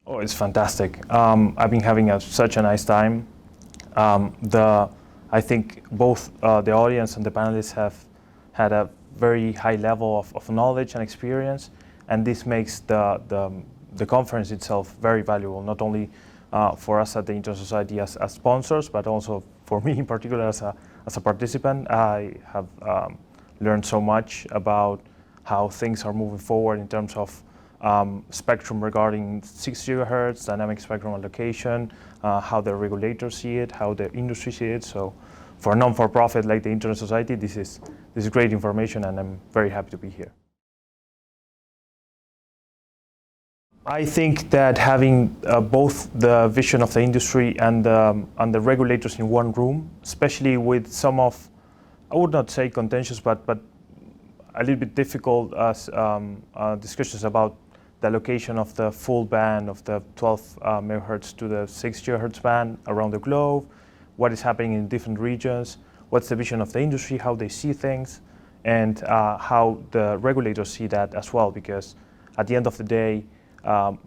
Oh, it's fantastic. I've been having such a nice time. I think both the audience and the panelists have had a very high level of knowledge and experience, and this makes the conference itself very valuable, not only for us at the Internet Society as sponsors, but also for me in particular as a participant. I have learned so much about how things are moving forward in terms of spectrum regarding 6 gigahertz, dynamic spectrum allocation, how the regulators see it, how the industry see it. So for a non-for-profit like the Internet Society, this is great information, and I'm very happy to be here. I think that having both the vision of the industry and the regulators in one room, especially with some of, I would not say contentious, but a little bit difficult discussions about the allocation of the full band of the 12 megahertz to the 6 gigahertz band around the globe, what is happening in different regions, what's the vision of the industry, how they see things, and how the regulators see that as well, because at the end of the day,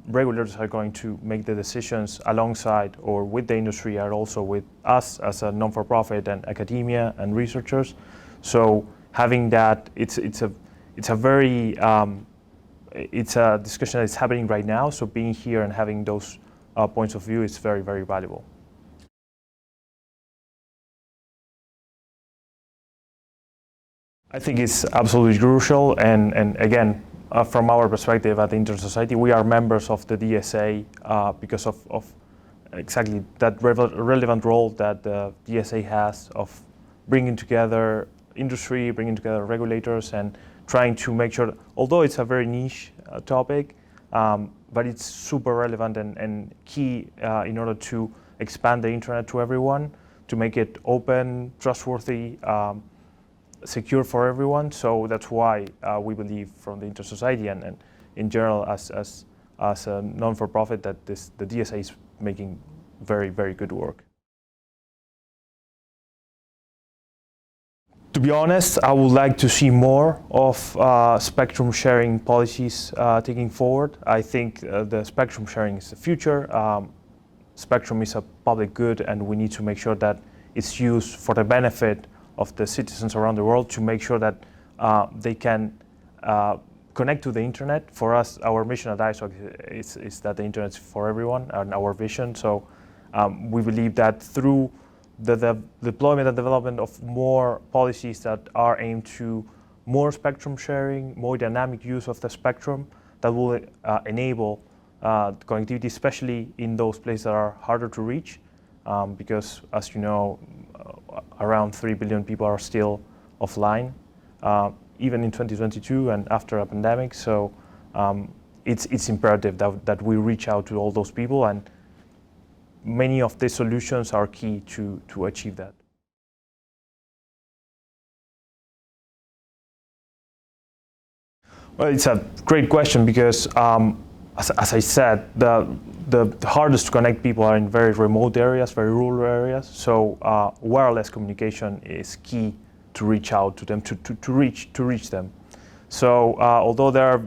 regulators are going to make the decisions alongside or with the industry, and also with us as a non-for-profit and academia and researchers. So having that, it's a discussion that's happening right now. So being here and having those points of view is very, very valuable. I think it's absolutely crucial, and again, from our perspective at the Internet Society, we are members of the DSA because of exactly that relevant role that the DSA has of bringing together industry, bringing together regulators, and trying to make sure, although it's a very niche topic, but it's super relevant and key in order to expand the internet to everyone, to make it open, trustworthy, secure for everyone. So that's why we believe from the Internet Society and in general as a non-for-profit that the DSA is making very, very good work. To be honest, I would like to see more of spectrum sharing policies taking forward. I think the spectrum sharing is the future. Spectrum is a public good, and we need to make sure that it's used for the benefit of the citizens around the world, to make sure that they can connect to the internet. For us, our mission at DSA is that the internet is for everyone, and our vision. So we believe that through the deployment and development of more policies that are aimed to more spectrum sharing, more dynamic use of the spectrum, that will enable connectivity, especially in those places that are harder to reach, because as you know, around 3 billion people are still offline, even in 2022 and after a pandemic. So it's imperative that we reach out to all those people, and many of the solutions are key to achieve that. Well, it's a great question because, as I said, the hardest to connect people are in very remote areas, very rural areas. So wireless communication is key to reach out to them, to reach them. So although there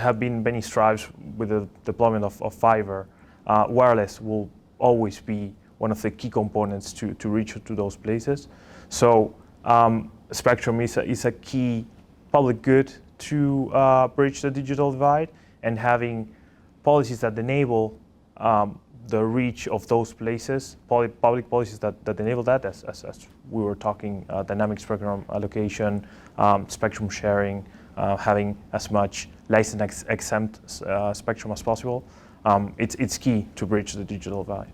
have been many strides with the deployment of fiber, wireless will always be one of the key components to reach to those places. So spectrum is a key public good to bridge the digital divide, and having policies that enable the reach of those places, public policies that enable that, as we were talking, dynamic spectrum allocation, spectrum sharing, having as much license exempt spectrum as possible. It's key to bridge the digital divide.